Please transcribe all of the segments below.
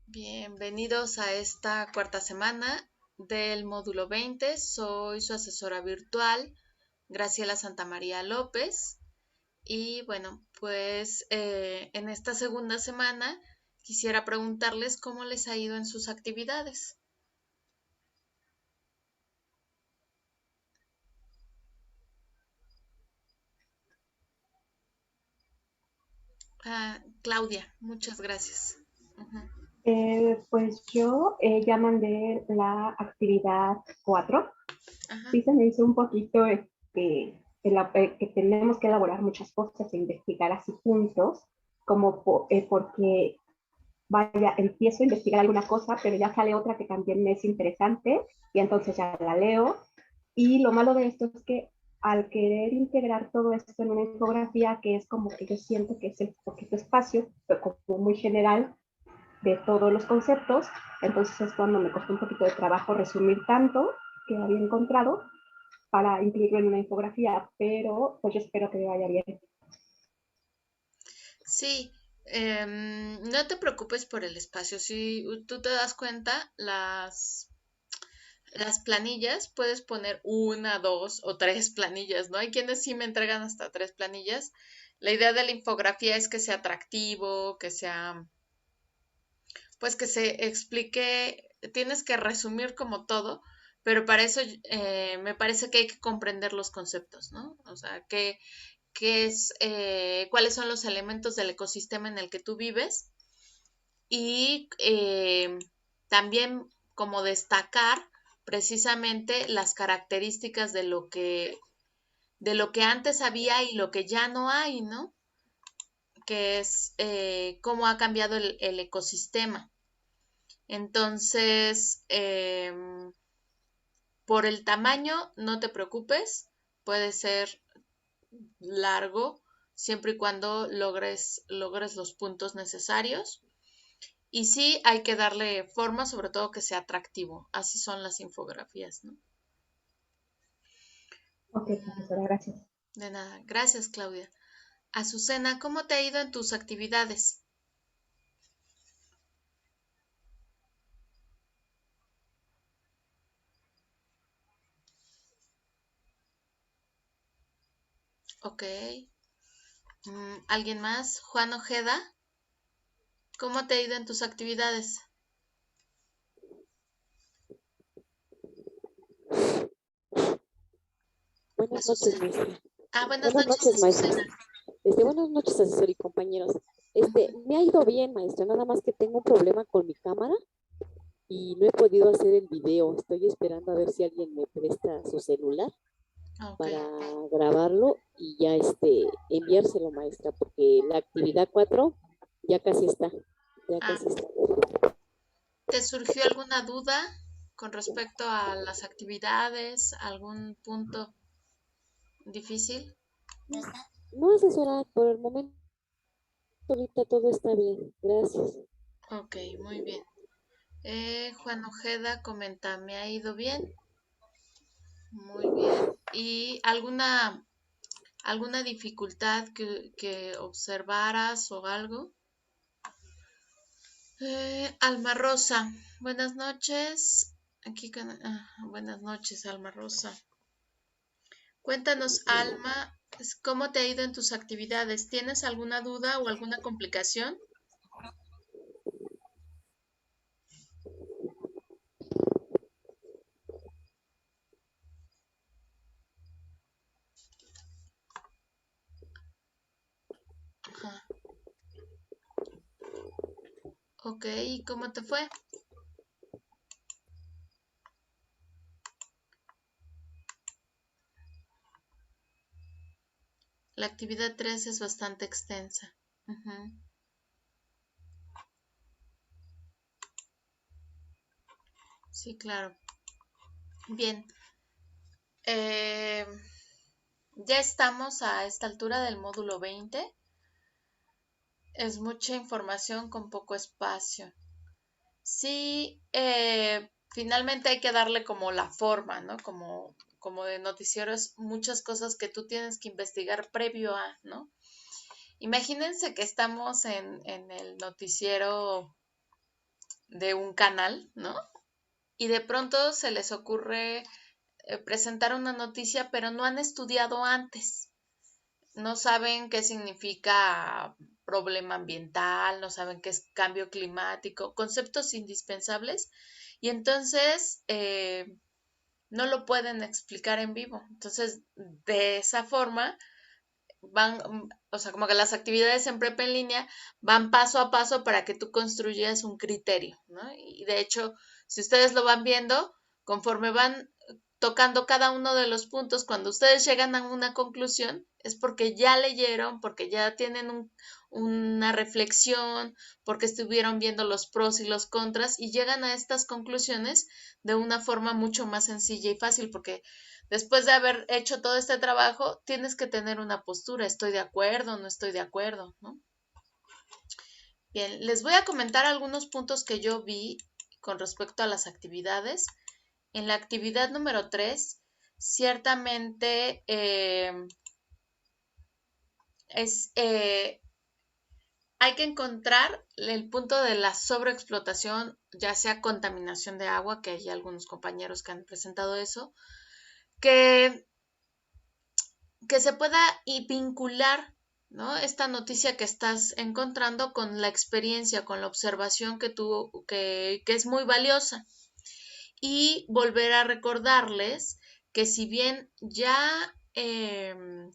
Bienvenidos a esta cuarta semana del módulo 20. Soy su asesora virtual, Graciela Santamaría López. Y bueno, pues en esta segunda semana quisiera preguntarles cómo les ha ido en sus actividades. Claudia, muchas gracias. Ujú. Pues yo ya mandé la actividad 4. Ajá. Sí se me hizo un poquito que tenemos que elaborar muchas cosas e investigar así juntos, como porque, vaya, empiezo a investigar alguna cosa, pero ya sale otra que también me es interesante y entonces ya la leo. Y lo malo de esto es que al querer integrar todo esto en una infografía, que es como que yo siento que es el poquito espacio, pero como muy general, de todos los conceptos, entonces es cuando me costó un poquito de trabajo resumir tanto que había encontrado para incluirlo en una infografía, pero pues yo espero que me vaya bien. Sí, no te preocupes por el espacio. Si tú te das cuenta, las planillas puedes poner una, dos o tres planillas, ¿no? Hay quienes sí me entregan hasta tres planillas. La idea de la infografía es que sea atractivo, que sea, pues que se explique, tienes que resumir como todo, pero para eso me parece que hay que comprender los conceptos, ¿no? O sea, cuáles son los elementos del ecosistema en el que tú vives y también como destacar precisamente las características de lo que antes había y lo que ya no hay, ¿no? Que es cómo ha cambiado el ecosistema. Entonces, por el tamaño, no te preocupes, puede ser largo siempre y cuando logres los puntos necesarios. Y sí, hay que darle forma, sobre todo que sea atractivo. Así son las infografías, ¿no? Ok, profesora, gracias. De nada. Gracias, Claudia. Azucena, ¿cómo te ha ido en tus actividades? Ok. ¿Alguien más? Juan Ojeda, ¿cómo te ha ido en tus actividades? Buenas noches, Azucena. maestra. Buenas Buenas noches, noches, maestra. Azucena. Buenas noches, asesor y compañeros. Ujú. Me ha ido bien, maestra, nada más que tengo un problema con mi cámara y no he podido hacer el video. Estoy esperando a ver si alguien me presta su celular Ok. para grabarlo y ya enviárselo, maestra, porque la actividad 4 ya casi está, ya Ah, casi está. ¿te surgió alguna duda con respecto a las actividades? ¿Algún punto difícil? No, asesora, por el momento ahorita todo está bien, gracias. Ok, muy bien. Juan Ojeda comenta, me ha ido bien. Muy bien. ¿Y alguna dificultad que observaras o algo? Alma Rosa, buenas noches. Buenas noches, Alma Rosa. Cuéntanos, Alma, ¿cómo te ha ido en tus actividades? ¿Tienes alguna duda o alguna complicación? Ajá. Ok, ¿y cómo te fue? La actividad 3 es bastante extensa. Ujú. Sí, claro. Bien. Eh, ya estamos a esta altura del módulo 20. Es mucha información con poco espacio. Sí, finalmente hay que darle como la forma, ¿no? Como de noticieros, muchas cosas que tú tienes que investigar previo a, ¿no? Imagínense que estamos en el noticiero de un canal, ¿no? Y de pronto se les ocurre presentar una noticia, pero no han estudiado antes. No saben qué significa problema ambiental, no saben qué es cambio climático, conceptos indispensables, y entonces no lo pueden explicar en vivo. Entonces, de esa forma, van, o sea, como que las actividades en prepa en línea van paso a paso para que tú construyas un criterio, ¿no? Y de hecho, si ustedes lo van viendo, conforme van tocando cada uno de los puntos, cuando ustedes llegan a una conclusión, es porque ya leyeron, porque ya tienen una reflexión, porque estuvieron viendo los pros y los contras y llegan a estas conclusiones de una forma mucho más sencilla y fácil, porque después de haber hecho todo este trabajo, tienes que tener una postura, estoy de acuerdo, no estoy de acuerdo, ¿no? Bien, les voy a comentar algunos puntos que yo vi con respecto a las actividades. En la actividad número 3, ciertamente hay que encontrar el punto de la sobreexplotación, ya sea contaminación de agua, que hay algunos compañeros que han presentado eso, que se pueda vincular, ¿no?, esta noticia que estás encontrando con la experiencia, con la observación que es muy valiosa. Y volver a recordarles que si bien ya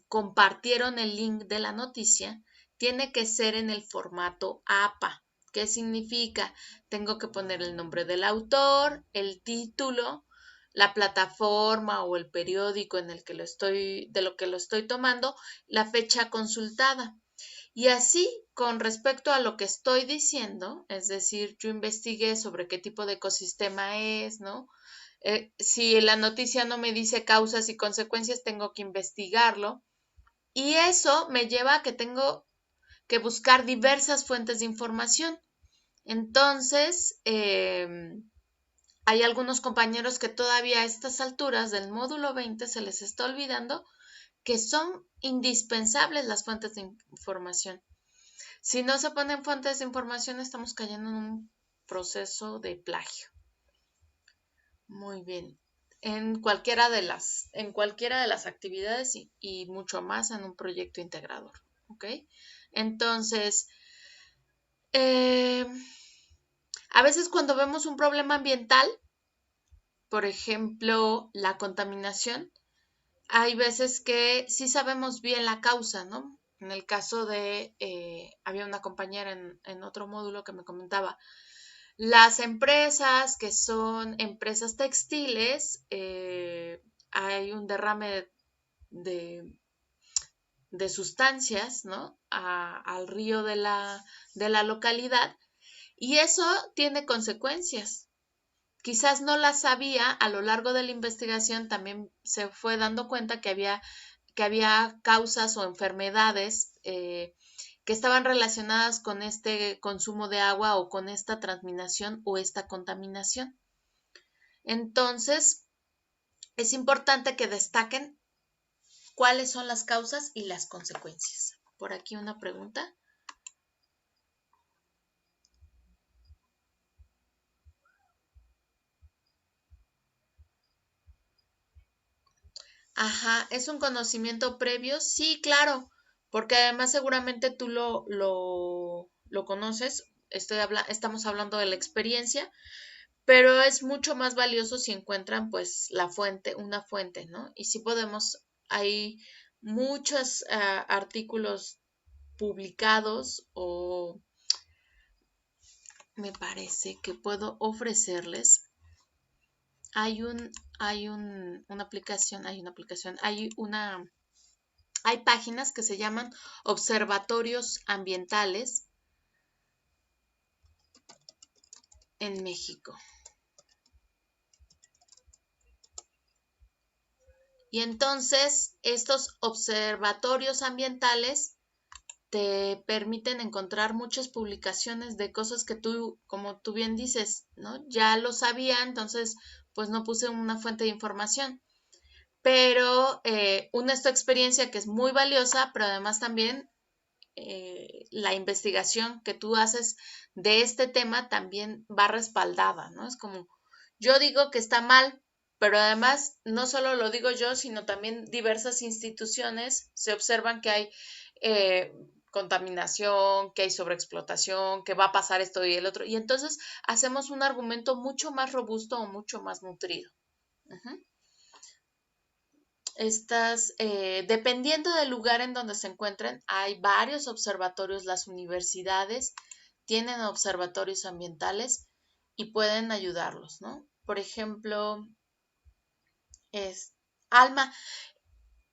compartieron el link de la noticia, tiene que ser en el formato APA. ¿Qué significa? Tengo que poner el nombre del autor, el título, la plataforma o el periódico de lo que lo estoy tomando, la fecha consultada. Y así, con respecto a lo que estoy diciendo, es decir, yo investigué sobre qué tipo de ecosistema es, ¿no? Si la noticia no me dice causas y consecuencias, tengo que investigarlo. Y eso me lleva a que tengo que buscar diversas fuentes de información. Entonces, hay algunos compañeros que todavía a estas alturas del módulo 20 se les está olvidando que son indispensables las fuentes de información. Si no se ponen fuentes de información, estamos cayendo en un proceso de plagio. Muy bien. En cualquiera de las actividades y mucho más en un proyecto integrador. ¿Ok? Entonces, a veces cuando vemos un problema ambiental, por ejemplo, la contaminación, hay veces que sí sabemos bien la causa, ¿no? En el caso de, había una compañera en otro módulo que me comentaba, las empresas que son empresas textiles, hay un derrame de sustancias, ¿no?, al río de la localidad, y eso tiene consecuencias. Quizás no las sabía, a lo largo de la investigación también se fue dando cuenta que había causas o enfermedades que estaban relacionadas con este consumo de agua o con esta transminación o esta contaminación. Entonces, es importante que destaquen cuáles son las causas y las consecuencias. Por aquí una pregunta. Ajá, ¿es un conocimiento previo? Sí, claro, porque además seguramente tú lo conoces, estamos hablando de la experiencia, pero es mucho más valioso si encuentran pues una fuente, ¿no? Y sí hay muchos artículos publicados o me parece que puedo ofrecerles. Hay páginas que se llaman observatorios ambientales en México. Y entonces estos observatorios ambientales te permiten encontrar muchas publicaciones de cosas que tú, como tú bien dices, ¿no?, ya lo sabía, entonces pues no puse una fuente de información. Pero una es tu experiencia que es muy valiosa, pero además también la investigación que tú haces de este tema también va respaldada, ¿no? Es como, yo digo que está mal, pero además no solo lo digo yo, sino también diversas instituciones se observan que hay contaminación, que hay sobreexplotación, que va a pasar esto y el otro, y entonces hacemos un argumento mucho más robusto o mucho más nutrido. Uh-huh. Dependiendo del lugar en donde se encuentren, hay varios observatorios. Las universidades tienen observatorios ambientales y pueden ayudarlos, ¿no? Por ejemplo, Alma,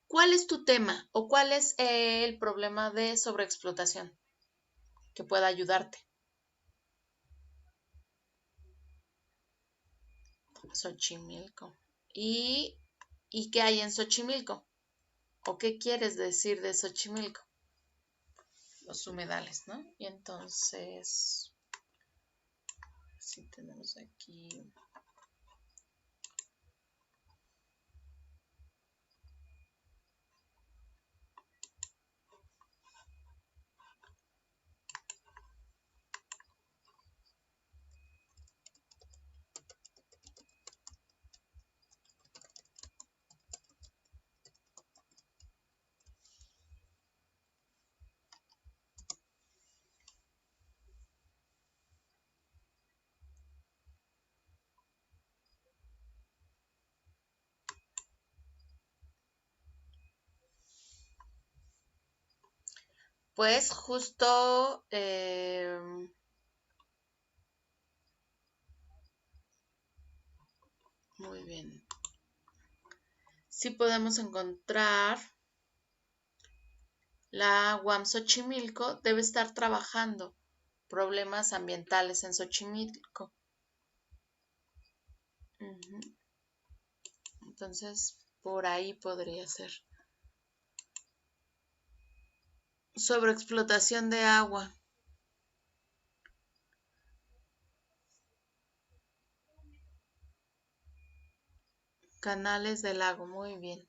¿cuál es tu tema o cuál es el problema de sobreexplotación que pueda ayudarte? Xochimilco. ¿Y qué hay en Xochimilco? ¿O qué quieres decir de Xochimilco? Los humedales, ¿no? Y entonces, si tenemos aquí. Pues justo muy bien. Sí podemos encontrar la UAM Xochimilco debe estar trabajando problemas ambientales en Xochimilco. Uh-huh. Entonces, por ahí podría ser. Sobreexplotación de agua. Canales del lago, muy bien.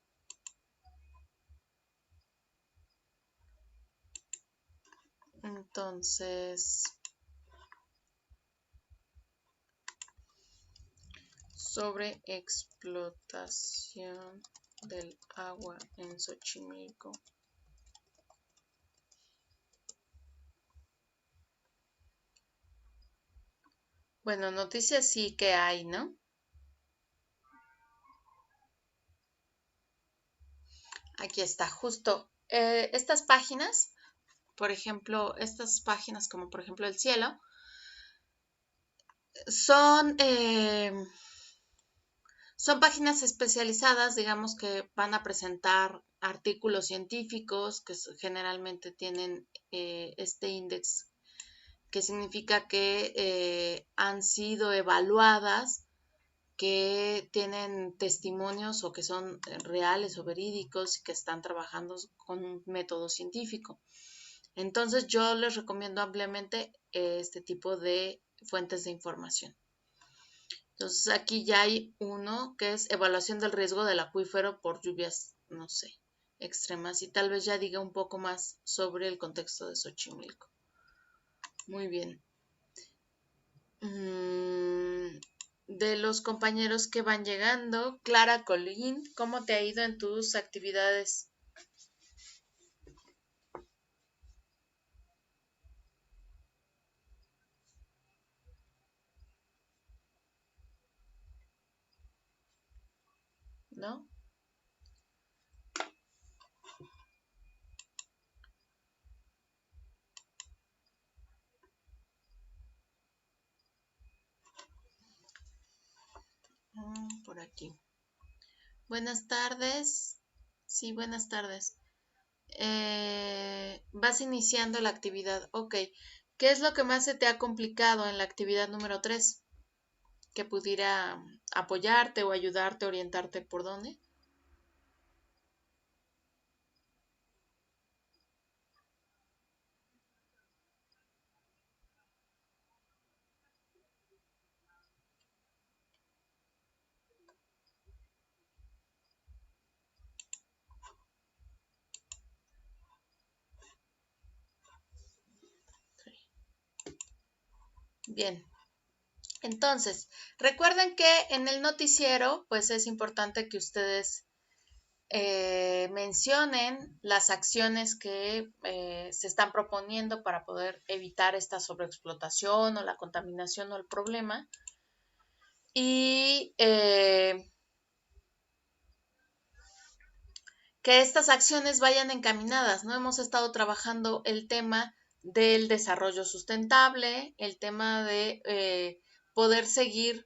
Entonces, sobreexplotación del agua en Xochimilco. Bueno, noticias sí que hay, ¿no? Aquí está, justo. Estas páginas, por ejemplo, estas páginas como por ejemplo El Cielo, son, son páginas especializadas, digamos, que van a presentar artículos científicos que generalmente tienen este índice, que significa que han sido evaluadas, que tienen testimonios o que son reales o verídicos y que están trabajando con un método científico. Entonces yo les recomiendo ampliamente este tipo de fuentes de información. Entonces aquí ya hay uno que es evaluación del riesgo del acuífero por lluvias, no sé, extremas, y tal vez ya diga un poco más sobre el contexto de Xochimilco. Muy bien. De los compañeros que van llegando, Clara Colín, ¿cómo te ha ido en tus actividades? ¿No? Por aquí. Buenas tardes. Sí, buenas tardes. Vas iniciando la actividad. Ok. ¿Qué es lo que más se te ha complicado en la actividad número 3? Que pudiera apoyarte o ayudarte, orientarte por dónde. Bien. Entonces, recuerden que en el noticiero, pues es importante que ustedes mencionen las acciones que se están proponiendo para poder evitar esta sobreexplotación o la contaminación o el problema. Y que estas acciones vayan encaminadas, ¿no? Hemos estado trabajando el tema del desarrollo sustentable, el tema de poder seguir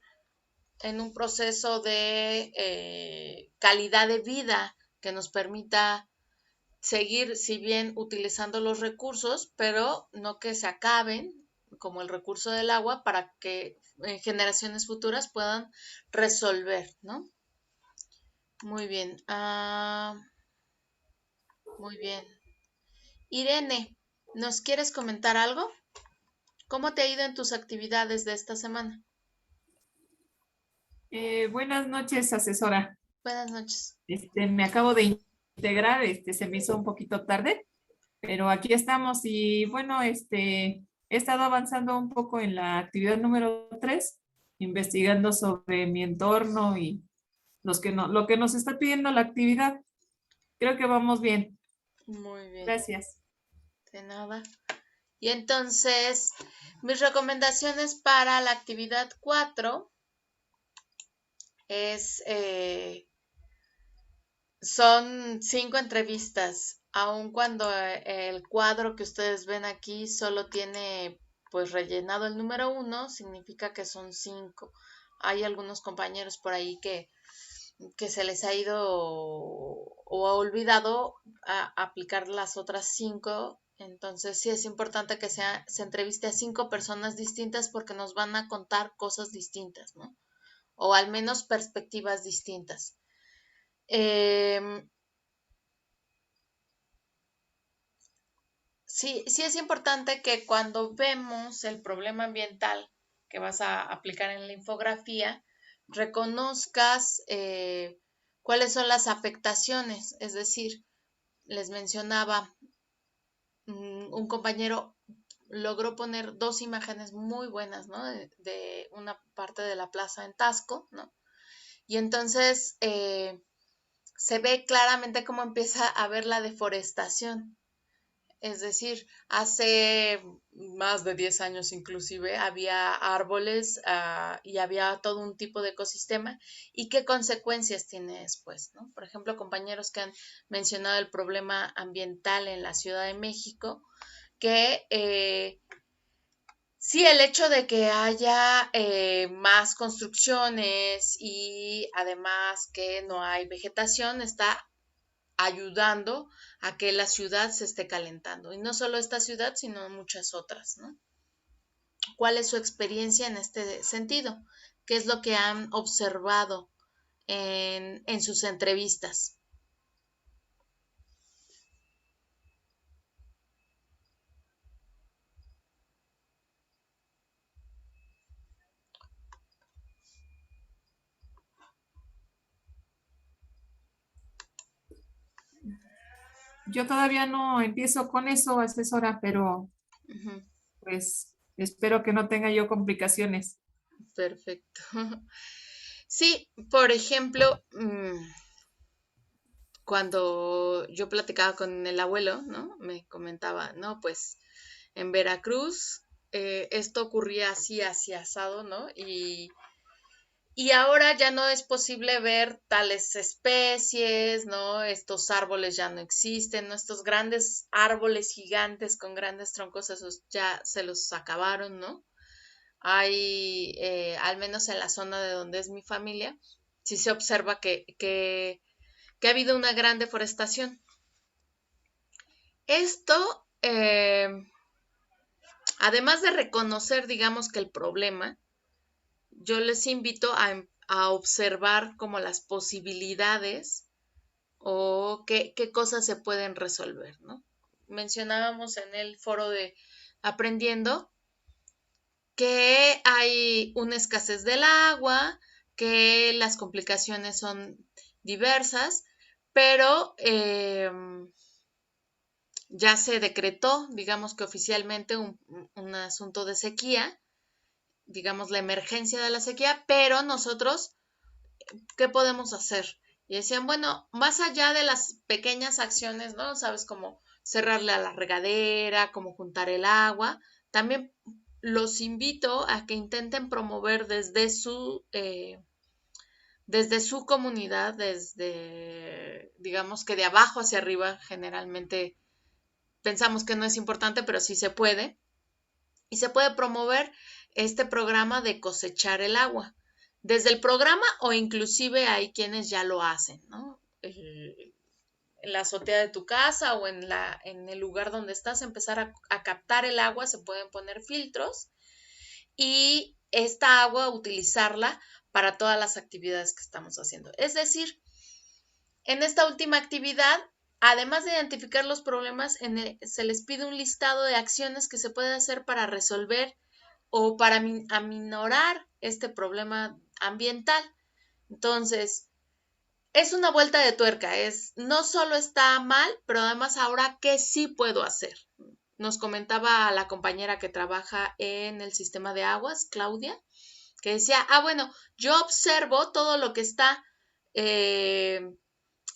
en un proceso de calidad de vida que nos permita seguir, si bien utilizando los recursos, pero no que se acaben, como el recurso del agua, para que generaciones futuras puedan resolver, ¿no? Muy bien. Muy bien. Irene, ¿nos quieres comentar algo? ¿Cómo te ha ido en tus actividades de esta semana? Buenas noches, asesora. Buenas noches. Me acabo de integrar, se me hizo un poquito tarde, pero aquí estamos y bueno, he estado avanzando un poco en la actividad número 3, investigando sobre mi entorno y lo que nos está pidiendo la actividad. Creo que vamos bien. Muy bien. Gracias. De nada. Y entonces, mis recomendaciones para la actividad 4 es, son 5 entrevistas, aun cuando el cuadro que ustedes ven aquí solo tiene pues rellenado el número 1, significa que son 5. Hay algunos compañeros por ahí que se les ha ido o ha olvidado aplicar las otras 5. Entonces sí es importante que se entreviste a 5 personas distintas porque nos van a contar cosas distintas, ¿no? O al menos perspectivas distintas. Sí es importante que cuando vemos el problema ambiental que vas a aplicar en la infografía, reconozcas cuáles son las afectaciones. Es decir, les mencionaba, un compañero logró poner 2 imágenes muy buenas, ¿no? De una parte de la plaza en Tasco, ¿no? Y entonces se ve claramente cómo empieza a haber la deforestación. Es decir, hace más de 10 años inclusive había árboles y había todo un tipo de ecosistema y qué consecuencias tiene después, ¿no? Por ejemplo, compañeros que han mencionado el problema ambiental en la Ciudad de México, que sí, el hecho de que haya más construcciones y además que no hay vegetación está ayudando a que la ciudad se esté calentando. Y no solo esta ciudad, sino muchas otras, ¿no? ¿Cuál es su experiencia en este sentido? ¿Qué es lo que han observado en sus entrevistas? Yo todavía no empiezo con eso, asesora, pero Ujú, pues espero que no tenga yo complicaciones. perfecto. Sí, por ejemplo, cuando yo platicaba con el abuelo, ¿no? Me comentaba, no, pues en Veracruz esto ocurría así, así asado, ¿no? Y ahora ya no es posible ver tales especies, ¿no? Estos árboles ya no existen, ¿no? Estos grandes árboles gigantes con grandes troncos, esos ya se los acabaron, ¿no? Hay, al menos en la zona de donde es mi familia, sí se observa que ha habido una gran deforestación. Esto, además de reconocer, digamos, que el problema, yo les invito a observar como las posibilidades o qué cosas se pueden resolver, ¿no? Mencionábamos en el foro de Aprendiendo que hay una escasez del agua, que las complicaciones son diversas, pero ya se decretó, digamos que oficialmente un asunto de sequía digamos, la emergencia de la sequía, pero nosotros, ¿qué podemos hacer? Y decían, bueno, más allá de las pequeñas acciones, ¿no? Sabes, como cerrarle a la regadera, como juntar el agua, también los invito a que intenten promover desde su comunidad, desde, digamos que de abajo hacia arriba, generalmente pensamos que no es importante, pero sí se puede, y se puede promover este programa de cosechar el agua. Desde el programa o inclusive hay quienes ya lo hacen, ¿no? En la azotea de tu casa o en el lugar donde estás, empezar a captar el agua, se pueden poner filtros y esta agua utilizarla para todas las actividades que estamos haciendo. Es decir, en esta última actividad, además de identificar los problemas, se les pide un listado de acciones que se puede hacer para resolver o para aminorar este problema ambiental. Entonces, es una vuelta de tuerca, no solo está mal, pero además ahora, ¿qué sí puedo hacer? Nos comentaba la compañera que trabaja en el sistema de aguas, Claudia, que decía, bueno, yo observo todo lo que está,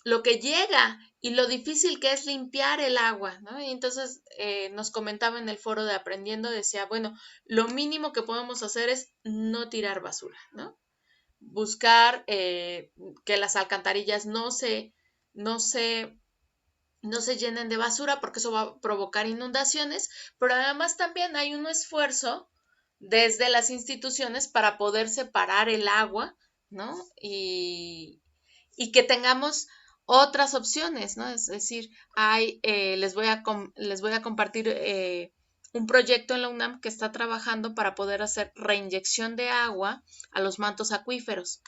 lo que llega y lo difícil que es limpiar el agua, ¿no? Y entonces nos comentaba en el foro de Aprendiendo, decía, bueno, lo mínimo que podemos hacer es no tirar basura, ¿no? Buscar que las alcantarillas no se llenen de basura porque eso va a provocar inundaciones, pero además también hay un esfuerzo desde las instituciones para poder separar el agua, ¿no? Y que tengamos otras opciones, ¿no? Es decir, les voy a compartir un proyecto en la UNAM que está trabajando para poder hacer reinyección de agua a los mantos acuíferos.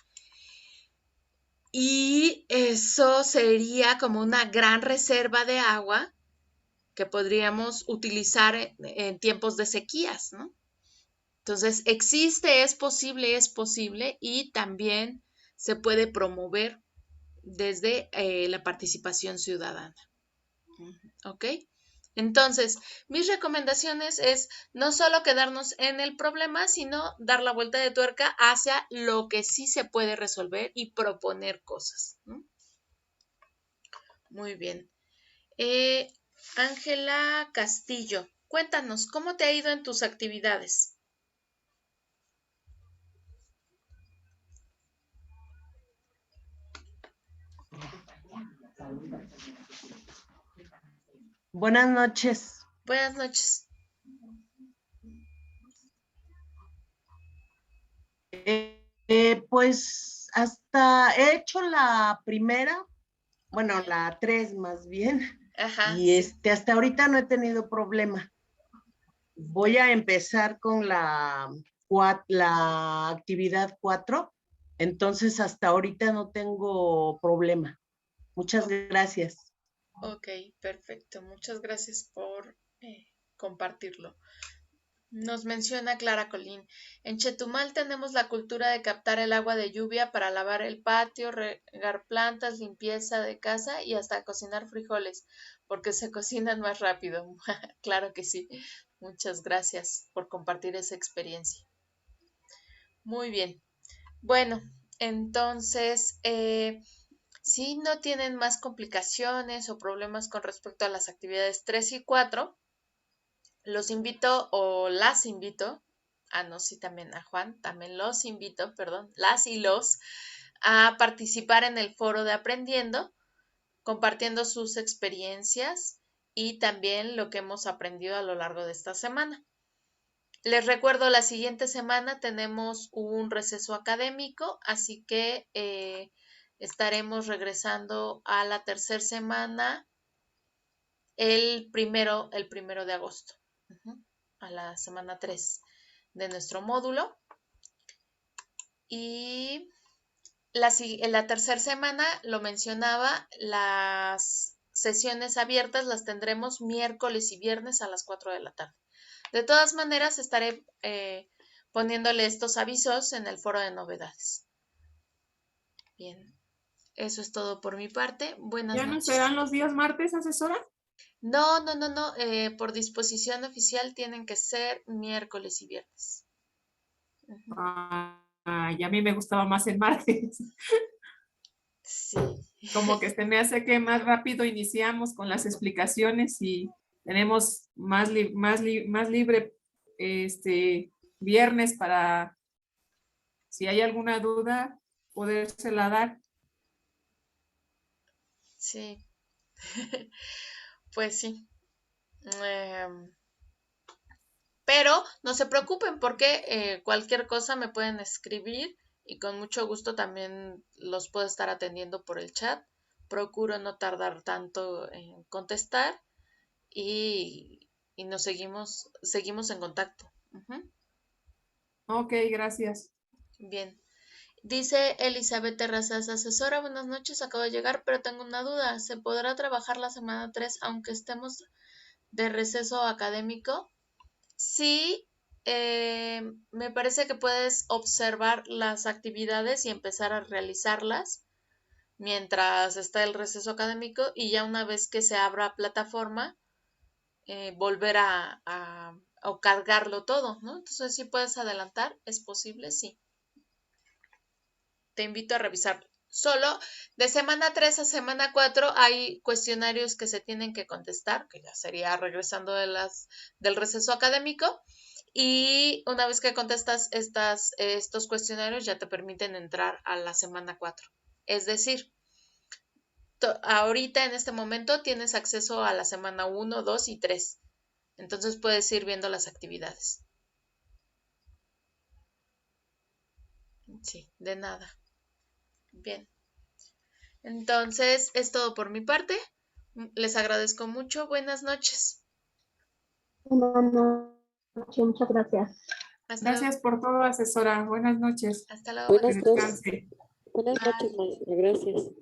Y eso sería como una gran reserva de agua que podríamos utilizar en tiempos de sequías, ¿no? Entonces, existe, es posible y también se puede promover desde la participación ciudadana. ¿Ok? Entonces, mis recomendaciones es no solo quedarnos en el problema, sino dar la vuelta de tuerca hacia lo que sí se puede resolver y proponer cosas, ¿no? Muy bien. Ángela Castillo, cuéntanos, ¿cómo te ha ido en tus actividades? Buenas noches. Buenas noches. Pues hasta he hecho la primera, bueno, la 3 más bien, Ajá, y sí. hasta ahorita no he tenido problema. Voy a empezar con la actividad 4, entonces hasta ahorita no tengo problema. Muchas gracias. Ok, perfecto. Muchas gracias por compartirlo. Nos menciona Clara Colín. En Chetumal tenemos la cultura de captar el agua de lluvia para lavar el patio, regar plantas, limpieza de casa y hasta cocinar frijoles, porque se cocinan más rápido. Claro que sí. Muchas gracias por compartir esa experiencia. Muy bien. Bueno, entonces, si no tienen más complicaciones o problemas con respecto a las actividades 3 y 4, los invito o las invito, no, sí, también a Juan, también los invito, perdón, las y los, a participar en el foro de Aprendiendo, compartiendo sus experiencias y también lo que hemos aprendido a lo largo de esta semana. Les recuerdo, la siguiente semana tenemos un receso académico, así que estaremos regresando a la tercera semana el primero de agosto, a la semana 3 de nuestro módulo. Y en la tercera semana, lo mencionaba, las sesiones abiertas las tendremos miércoles y viernes a las 4 de la tarde. De todas maneras, estaré poniéndole estos avisos en el foro de novedades. Bien, eso es todo por mi parte. Buenas ¿Ya no noches. serán los días martes, asesora? No. Por disposición oficial tienen que ser miércoles y viernes. Ujú. Y a mí me gustaba más el martes. Sí, Como que se me hace que más rápido iniciamos con las explicaciones y tenemos más libre viernes para, si hay alguna duda, podérsela dar. sí. Pues sí. Em, pero no se preocupen porque cualquier cosa me pueden escribir y con mucho gusto también los puedo estar atendiendo por el chat. Procuro no tardar tanto en contestar y nos seguimos en contacto. Ujú. Ok, gracias. Bien. Dice Elizabeth Terrazas, asesora, buenas noches, acabo de llegar, pero tengo una duda. ¿Se podrá trabajar la semana 3 aunque estemos de receso académico? Sí, me parece que puedes observar las actividades y empezar a realizarlas mientras está el receso académico y ya una vez que se abra plataforma, volver o cargarlo todo, ¿no? Entonces, si puedes adelantar, es posible, sí. Te invito a revisarlo. Solo de semana 3 a semana 4 hay cuestionarios que se tienen que contestar, que ya sería regresando del receso académico. Y una vez que contestas estos cuestionarios ya te permiten entrar a la semana 4. Es decir, ahorita en este momento tienes acceso a la semana 1, 2 y 3. Entonces puedes ir viendo las actividades. Sí, de nada. Bien. Entonces es todo por mi parte. Les agradezco mucho. Buenas noches. Buenas noches, muchas gracias. Hasta luego. Gracias por todo, asesora. Buenas noches. Hasta luego. Que Buenas noches. descanse. Buenas noches, Bye. maestra. Gracias.